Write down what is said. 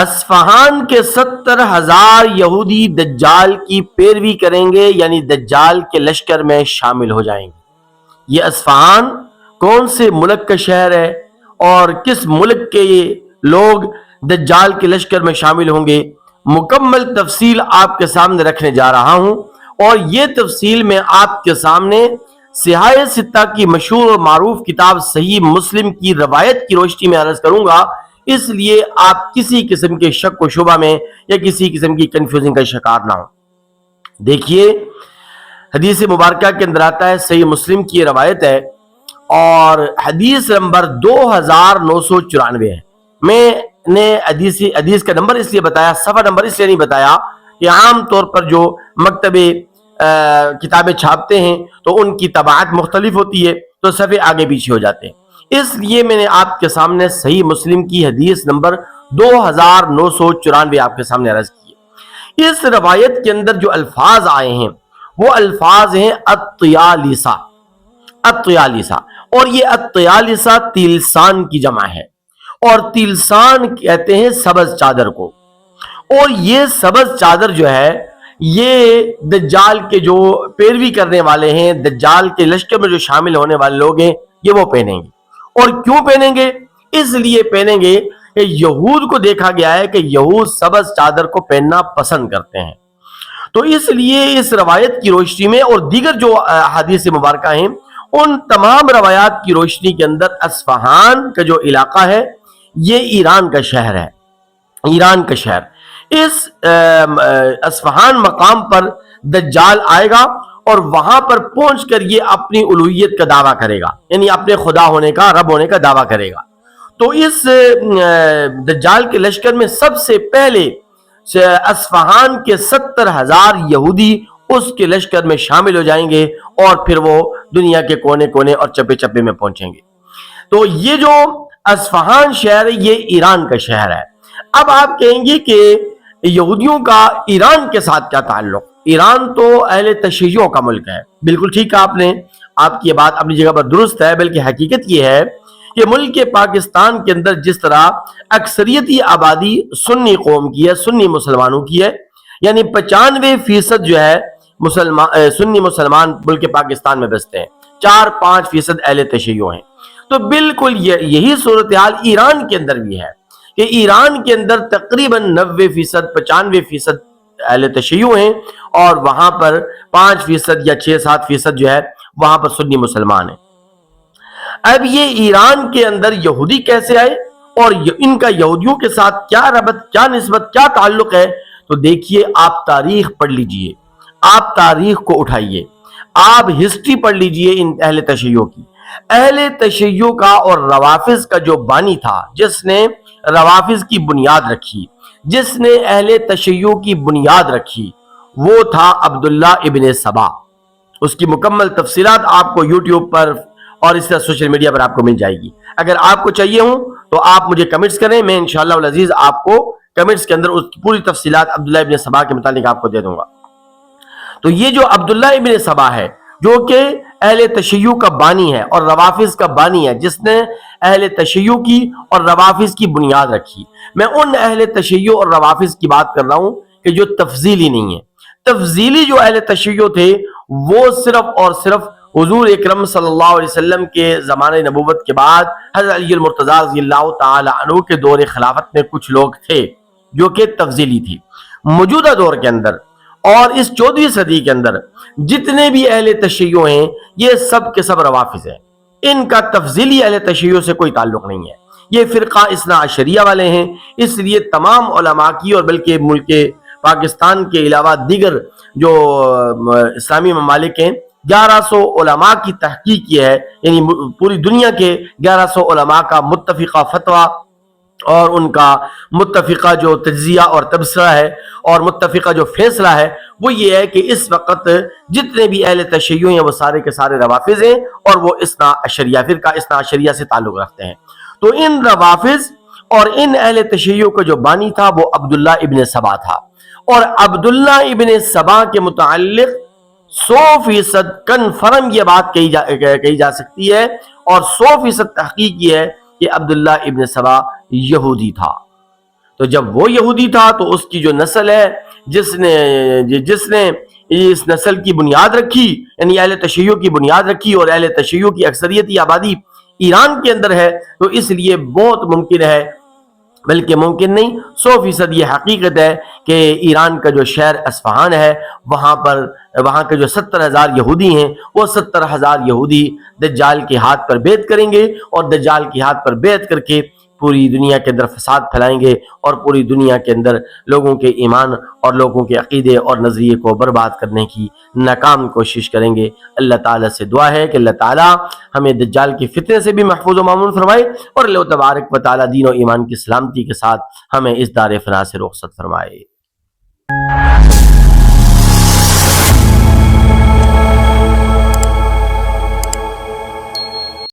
Isfahan کے 70,000 یہودی دجال کی پیروی کریں گے، یعنی دجال کے لشکر میں شامل ہو جائیں گے۔ یہ اصفہان کون سے ملک کا شہر ہے اور کس ملک کے یہ لوگ دجال کے لشکر میں شامل ہوں گے، مکمل تفصیل آپ کے سامنے رکھنے جا رہا ہوں، اور یہ تفصیل میں آپ کے سامنے صحاح ستہ کی مشہور اور معروف کتاب صحیح مسلم کی روایت کی روشنی میں عرض کروں گا، اس لیے آپ کسی قسم کے شک و شبہ میں یا کسی قسم کی کنفیوژن کا شکار نہ ہو۔ دیکھیے حدیث مبارکہ کے اندر آتا ہے، صحیح مسلم کی یہ روایت ہے اور حدیث نمبر 2994 ہے۔ میں نے حدیث کا نمبر اس لیے بتایا، صفحہ نمبر اس لیے نہیں بتایا کہ عام طور پر جو مکتبے کتابیں چھاپتے ہیں تو ان کی طباعت مختلف ہوتی ہے تو صفحے آگے پیچھے ہو جاتے ہیں، اس لیے میں نے آپ کے سامنے صحیح مسلم کی حدیث نمبر 2994 آپ کے سامنے عرض کی ہے۔ اس روایت کے اندر جو الفاظ آئے ہیں وہ الفاظ ہیں الطیالسہ، الطیالسہ، اور یہ الطیالسہ تیلسان کی جمع ہے، اور تیلسان کہتے ہیں سبز چادر کو، اور یہ سبز چادر جو ہے یہ دجال کے جو پیروی کرنے والے ہیں، دجال کے لشکر میں جو شامل ہونے والے لوگ ہیں، یہ وہ پہنیں گے۔ اور کیوں پہنیں گے؟ اس لیے پہنیں گے کہ یہود کو دیکھا گیا ہے کہ یہود سبز چادر کو پہننا پسند کرتے ہیں، تو اس لیے اس روایت کی روشنی میں اور دیگر جو حدیث مبارکہ ہیں ان تمام روایات کی روشنی کے اندر اصفہان کا جو علاقہ ہے یہ ایران کا شہر ہے، ایران کا شہر۔ اس اصفہان مقام پر دجال آئے گا اور وہاں پر پہنچ کر یہ اپنی الوہیت کا دعویٰ کرے گا، یعنی اپنے خدا ہونے کا، رب ہونے کا دعویٰ کرے گا۔ تو اس دجال کے لشکر میں سب سے پہلے اصفہان کے 70,000 یہودی اس کے لشکر میں شامل ہو جائیں گے اور پھر وہ دنیا کے کونے کونے اور چپے چپے میں پہنچیں گے۔ تو یہ جو اصفہان شہر ہے یہ ایران کا شہر ہے۔ اب آپ کہیں گے کہ یہودیوں کا ایران کے ساتھ کیا تعلق؟ ایران تو اہل تشیعوں کا ملک ہے، بالکل ٹھیک ہے، آپ نے، آپ کی بات اپنی جگہ پر درست ہے، بلکہ حقیقت یہ ہے کہ ملک پاکستان کے اندر جس طرح اکثریتی آبادی سنی قوم کی ہے، سنی مسلمانوں کی ہے، یعنی 95% جو ہے سنی مسلمان ملک پاکستان میں بستے ہیں، 4-5% اہل تشیع ہیں، تو بالکل یہی صورتحال ایران کے اندر بھی ہے کہ ایران کے اندر تقریباً 90%، 95% اہل تشیع ہیں، اور وہاں پر 5% یا 6-7% جو ہے وہاں پر سنی مسلمان ہیں۔ اب یہ ایران کے اندر یہودی کیسے آئے اور ان کا یہودیوں کے ساتھ کیا ربط، کیا نسبت، کیا تعلق ہے؟ تو دیکھیے، آپ تاریخ پڑھ لیجئے، آپ تاریخ کو اٹھائیے، آپ ہسٹری پڑھ لیجئے ان اہل تشیع کی۔ اہل تشیع کا اور روافض کا جو بانی تھا، جس نے روافض کی بنیاد رکھی، جس نے اہل تشیع کی بنیاد رکھی، وہ تھا عبداللہ ابن سبا۔ اس کی مکمل تفصیلات آپ کو یوٹیوب پر اور اس طرح سوشل میڈیا پر آپ کو مل جائے گی۔ اگر آپ کو چاہیے ہوں تو آپ مجھے کمنٹس کریں، میں انشاءاللہ العزیز آپ کو کمنٹس کے اندر اس کی پوری تفصیلات عبداللہ ابن سبا کے متعلق آپ کو دے دوں گا۔ تو یہ جو عبداللہ ابن سبا ہے، جو کہ اہل تشیع کا بانی ہے اور روافض کا بانی ہے، جس نے اہل تشیع کی اور روافض کی بنیاد رکھی، میں ان اہل تشیع اور روافض کی بات کر رہا ہوں کہ جو تفضیلی نہیں ہے۔ تفضیلی جو اہل تشیع تھے وہ صرف اور صرف حضور اکرم صلی اللہ علیہ وسلم کے زمانے نبوت کے بعد حضرت علی المرتضیٰ رضی اللہ تعالی عنہ کے دور خلافت میں کچھ لوگ تھے جو کہ تفضیلی تھی۔ موجودہ دور کے اندر اور اس 14ویں صدی کے اندر جتنے بھی اہل تشیع ہیں یہ سب کے سب روافض ہیں، ان کا تفضیلی اہل تشیع سے کوئی تعلق نہیں ہے، یہ فرقہ اثنا عشریہ والے ہیں۔ اس لیے تمام علماء کی اور بلکہ ملک پاکستان کے علاوہ دیگر جو اسلامی ممالک ہیں 1100 علماء کی تحقیق کی ہے، یعنی پوری دنیا کے 1100 علماء کا متفقہ فتویٰ اور ان کا متفقہ جو تجزیہ اور تبصرہ ہے اور متفقہ جو فیصلہ ہے وہ یہ ہے کہ اس وقت جتنے بھی اہل تشیع ہیں وہ سارے کے سارے روافض ہیں اور وہ اثنا عشریہ فرقہ اثنا عشریہ سے تعلق رکھتے ہیں۔ تو ان روافض اور ان اہل تشیع کا جو بانی تھا وہ عبداللہ ابن سبا تھا، اور عبداللہ ابن سبا کے متعلق 100% کنفرم یہ بات کہی جا سکتی ہے اور 100% تحقیق یہ ہے کہ عبداللہ ابن سبا یہودی تھا۔ تو جب وہ یہودی تھا تو اس کی جو نسل ہے جس نے اس نسل کی بنیاد رکھی، یعنی اہل تشیع کی بنیاد رکھی، اور اہل تشیع کی اکثریتی آبادی ایران کے اندر ہے، تو اس لیے بہت ممکن ہے، بلکہ ممکن نہیں 100% یہ حقیقت ہے کہ ایران کا جو شہر اصفہان ہے وہاں کے جو 70,000 یہودی ہیں وہ 70,000 یہودی دجال کے ہاتھ پر بیعت کریں گے، اور دجال کے ہاتھ پر بیعت کر کے پوری دنیا کے اندر فساد پھیلائیں گے، اور پوری دنیا کے اندر لوگوں کے ایمان اور لوگوں کے عقیدے اور نظریے کو برباد کرنے کی ناکام کوشش کریں گے۔ اللہ تعالیٰ سے دعا ہے کہ اللہ تعالیٰ ہمیں دجال کی فتنے سے بھی محفوظ و معمون فرمائے، اور اللہ تبارک و تعالیٰ دین و ایمان کی سلامتی کے ساتھ ہمیں اس دار فنا سے رخصت فرمائے۔